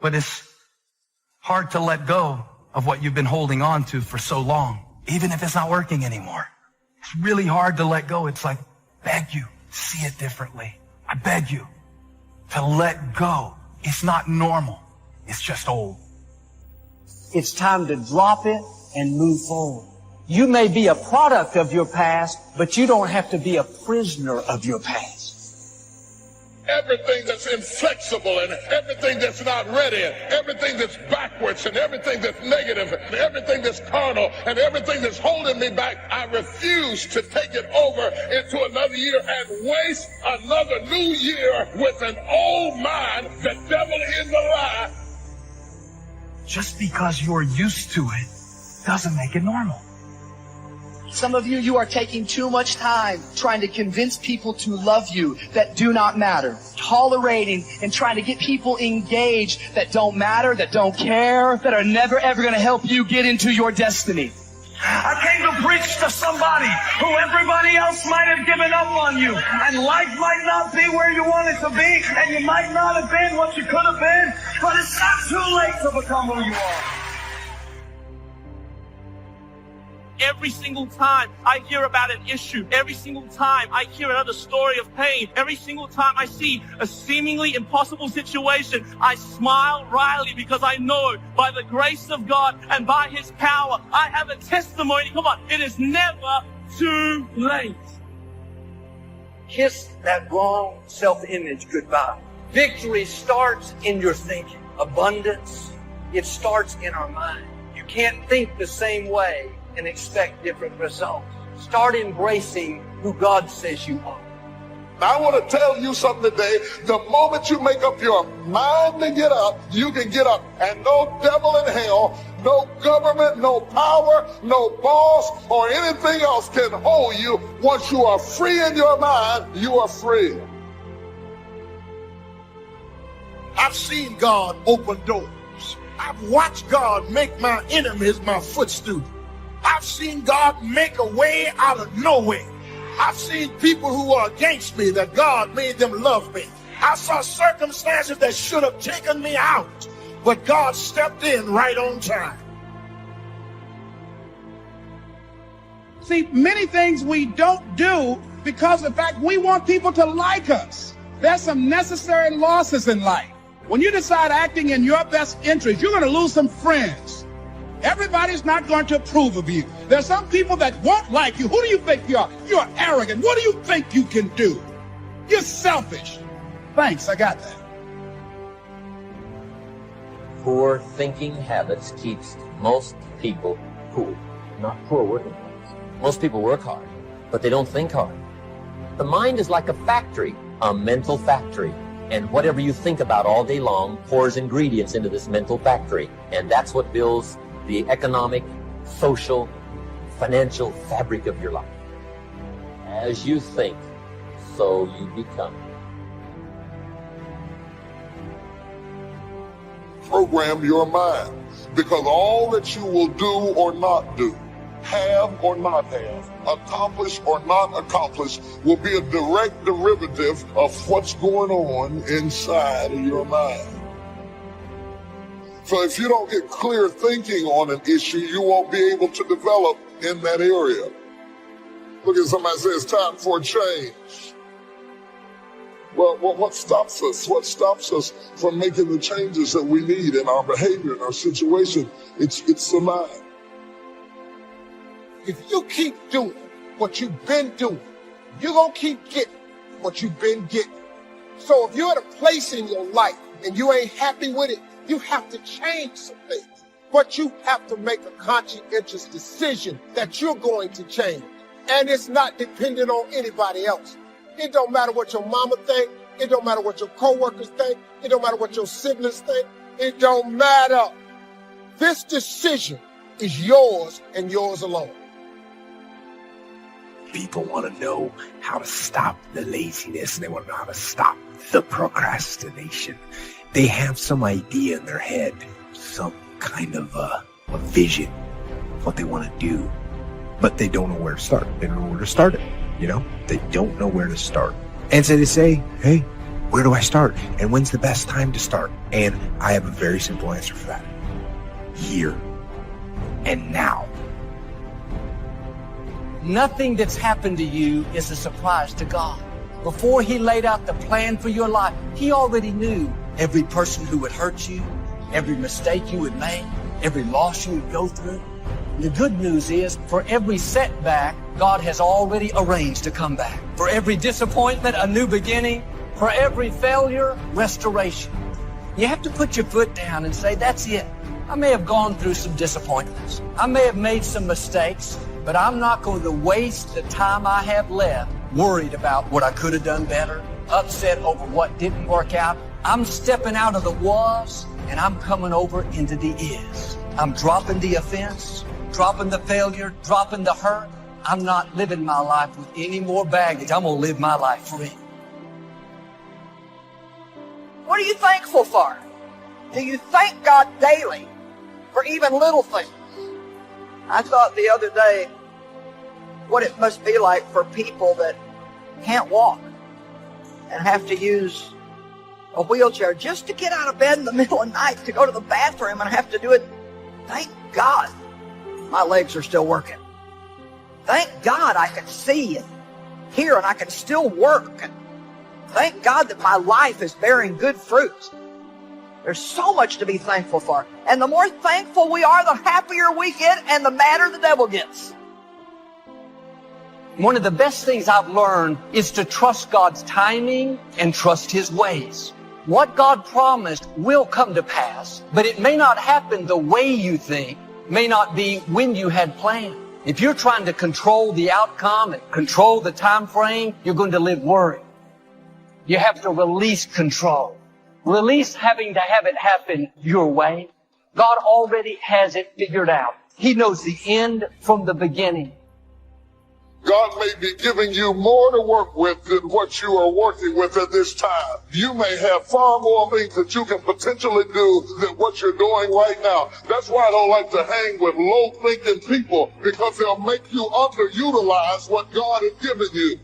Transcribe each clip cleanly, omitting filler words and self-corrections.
But it's hard to let go of what you've been holding on to for so long, even if it's not working anymore. It's really hard to let go. It's like, beg you, see it differently. I beg you to let go. It's not normal. It's just old. It's time to drop it and move forward. You may be a product of your past, but you don't have to be a prisoner of your past. Everything that's inflexible and everything that's not ready, and everything that's backwards and everything that's negative and everything that's carnal and everything that's holding me back, I refuse to take it over into another year and waste another new year with an old mind. The devil is a lie. Just because you're used to it doesn't make it normal. Some of you are taking too much time trying to convince people to love you that do not matter. Tolerating and trying to get people engaged that don't matter, that don't care, that are never ever going to help you get into your destiny. I came to preach to somebody who everybody else might have given up on you. And life might not be where you want it to be, and you might not have been what you could have been, but it's not too late to become who you are. Every single time I hear about an issue, every single time I hear another story of pain, every single time I see a seemingly impossible situation, I smile wryly because I know by the grace of God and by His power, I have a testimony. Come on, it is never too late. Kiss that wrong self-image goodbye. Victory starts in your thinking. Abundance, it starts in our mind. You can't think the same way and expect different results. Start embracing who God says you are. I want to tell you something today. The moment you make up your mind to get up, you can get up. And no devil in hell, no government, no power, no boss, or anything else can hold you. Once you are free in your mind, you are free. I've seen God open doors. I've watched God make my enemies my footstool. I've seen God make a way out of nowhere. I've seen people who were against me that God made them love me. I saw circumstances that should have taken me out, but God stepped in right on time. See, many things we don't do because of the fact we want people to like us. There's some necessary losses in life. When you decide acting in your best interest, you're going to lose some friends. Everybody's not going to approve of you. There's some people that won't like you. Who do you think you are? You're arrogant. What do you think you can do? You're selfish. Thanks, I got that. Poor thinking habits keeps most people poor, not poor working class. Most people work hard, but they don't think hard. The mind is like a factory, a mental factory. And whatever you think about all day long pours ingredients into this mental factory. And that's what builds the economic, social, financial fabric of your life. As you think, so you become. Program your mind, because all that you will do or not do, have or not have, accomplish or not accomplish, will be a direct derivative of what's going on inside of your mind. So if you don't get clear thinking on an issue, you won't be able to develop in that area. Look at somebody say it's time for a change. Well, what stops us? What stops us from making the changes that we need in our behavior, in our situation? It's the mind. If you keep doing what you've been doing, you're going to keep getting what you've been getting. So if you're at a place in your life and you ain't happy with it, you have to change some things. But you have to make a conscientious decision that you're going to change. And it's not dependent on anybody else. It don't matter what your mama think. It don't matter what your coworkers think. It don't matter what your siblings think. It don't matter. This decision is yours and yours alone. People want to know how to stop the laziness, and they want to know how to stop the procrastination. They have some idea in their head, some kind of a vision, what they want to do, but they don't know where to start. They don't know where to start it, They don't know where to start. And so they say, hey, Where do I start? And when's the best time to start? And I have a very simple answer for that. Here and now. Nothing that's happened to you is a surprise to God. Before He laid out the plan for your life, He already knew every person who would hurt you, every mistake you would make, every loss you would go through. The good news is, for every setback, God has already arranged to come back. For every disappointment, a new beginning. For every failure, restoration. You have to put your foot down and say, that's it. I may have gone through some disappointments. I may have made some mistakes, but I'm not going to waste the time I have left worried about what I could have done better, upset over what didn't work out. I'm stepping out of the was, and I'm coming over into the is. I'm dropping the offense, dropping the failure, dropping the hurt. I'm not living my life with any more baggage. I'm going to live my life free. What are you thankful for? Do you thank God daily for even little things? I thought the other day what it must be like for people that can't walk and have to use a wheelchair just to get out of bed in the middle of the night to go to the bathroom and have to do it. Thank God my legs are still working. Thank God I can see and hear and I can still work. And thank God that my life is bearing good fruit. There's so much to be thankful for. And the more thankful we are, the happier we get and the madder the devil gets. One of the best things I've learned is to trust God's timing and trust His ways. What God promised will come to pass, but it may not happen the way you think, may not be when you had planned. If you're trying to control the outcome and control the time frame, you're going to live worried. You have to release control. Release having to have it happen your way. God already has it figured out. He knows the end from the beginning. God may be giving you more to work with than what you are working with at this time. You may have far more things that you can potentially do than what you're doing right now. That's why I don't like to hang with low-thinking people, because they'll make you underutilize what God has given you.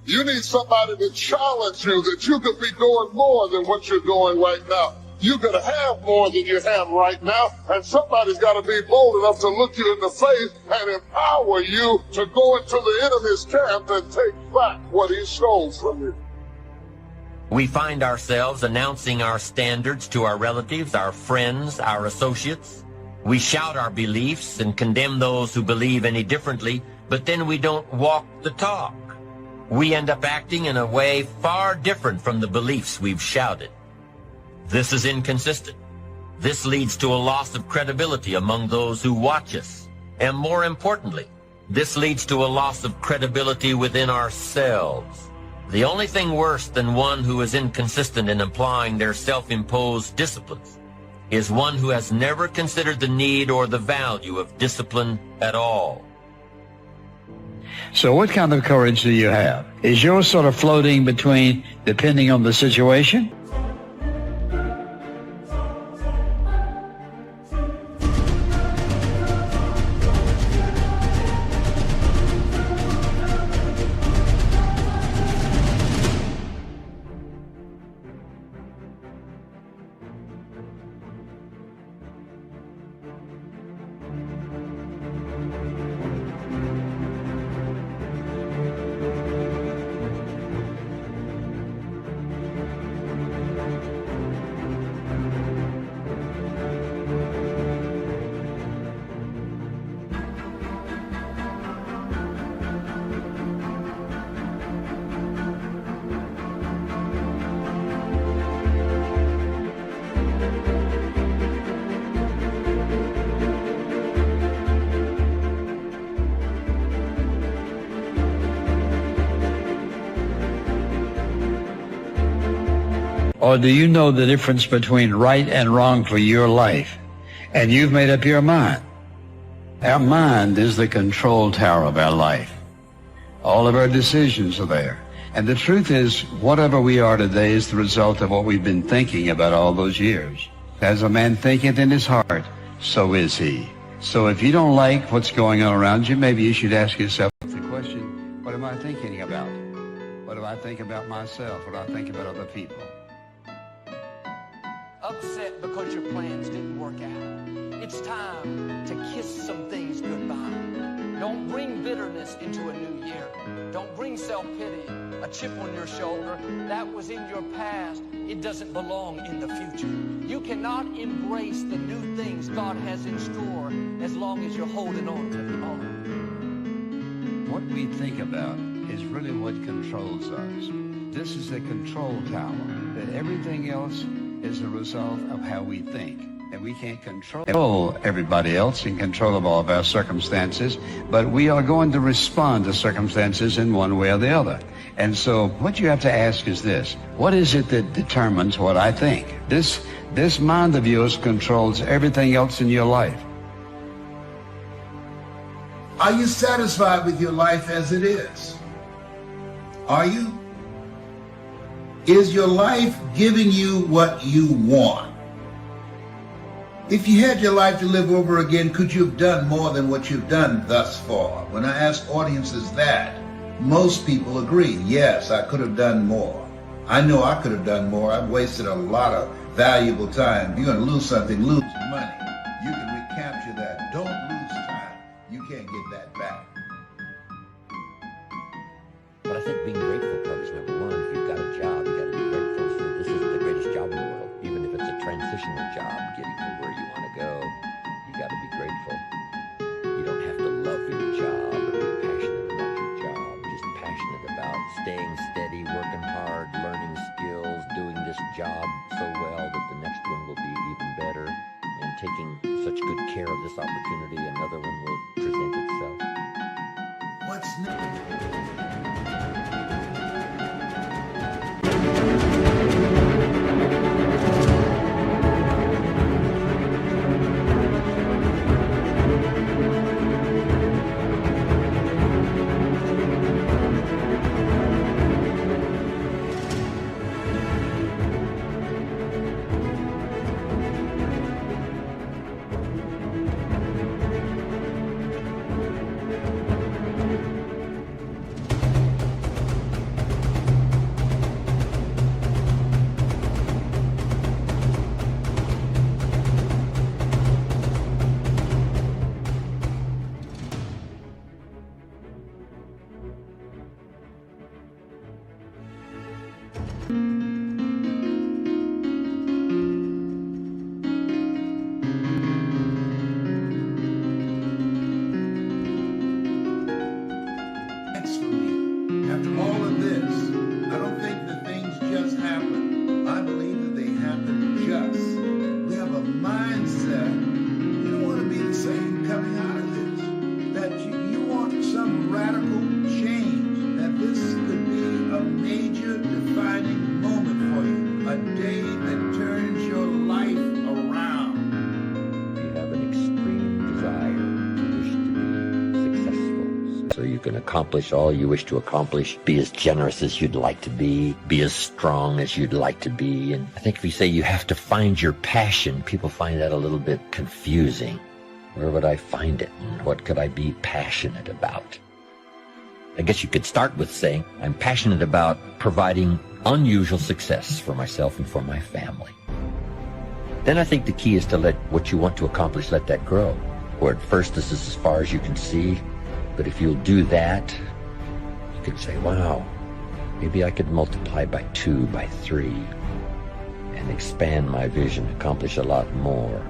You need somebody to challenge you that you could be doing more than what you're doing right now. You could have more than you have right now, and somebody's got to be bold enough to look you in the face and empower you to go into the enemy's camp and take back what he stole from you. We find ourselves announcing our standards to our relatives, our friends, our associates. We shout our beliefs and condemn those who believe any differently, but then we don't walk the talk. We end up acting in a way far different from the beliefs we've shouted. This is inconsistent. This leads to a loss of credibility among those who watch us. And more importantly, this leads to a loss of credibility within ourselves. The only thing worse than one who is inconsistent in applying their self-imposed disciplines is one who has never considered the need or the value of discipline at all. So what kind of courage do you have? Is yours sort of floating between depending on the situation? Or do you know the difference between right and wrong for your life? And you've made up your mind. Our mind is the control tower of our life. All of our decisions are there. And the truth is, whatever we are today is the result of what we've been thinking about all those years. As a man thinketh in his heart, so is he. So if you don't like what's going on around you, maybe you should ask yourself the question, what am I thinking about? What do I think about myself? What do I think about other people? Upset because your plans didn't work out. It's time to kiss some things goodbye. Don't bring bitterness into a new year. Don't bring self-pity, a chip on your shoulder. That was in your past. It doesn't belong in the future. You cannot embrace the new things God has in store as long as you're holding on to the old. What we think about is really what controls us. This is the control tower, that everything else is a result of how we think. And we can't control everybody else in control of all of our circumstances, but we are going to respond to circumstances in one way or the other. And so what you have to ask is this: what is it that determines what I think? This mind of yours controls everything else in your life. Are you satisfied with your life as it is? Are you? Is your life giving you what you want? If you had your life to live over again, could you have done more than what you've done thus far? When I ask audiences that, most people agree, yes, I could have done more. I know I could have done more. I've wasted a lot of valuable time. You're going to lose something, lose money. You can recapture that. Don't lose time. You can't get that back. But I think being grateful part is number one. If you've got a job, you got to be grateful. So this isn't the greatest job in the world, even if it's a transitional job, getting to where you want to go. You got to be grateful. You don't have to love your job or be passionate about your job. Just passionate about staying steady, working hard, learning skills, doing this job so well that the next one will be even better, and taking such good care of this opportunity, another one will present itself. What's next? After all of this, I don't think that things just happen. I believe that they happen just. We have a mindset. You don't want to be the same coming out of this. That you want some radical change. That this could be a major defining moment for you. A day that turns your life around. You have an extreme desire to wish to be successful, so you can accomplish all you wish to accomplish, be as generous as you'd like to be as strong as you'd like to be. And I think if you say you have to find your passion, people find that a little bit confusing. Where would I find it? And what could I be passionate about? I guess you could start with saying, I'm passionate about providing unusual success for myself and for my family. Then I think the key is to let what you want to accomplish, let that grow. Or at first this is as far as you can see, but if you'll do that, you can say, wow, maybe I could multiply by 2, by 3, and expand my vision, accomplish a lot more.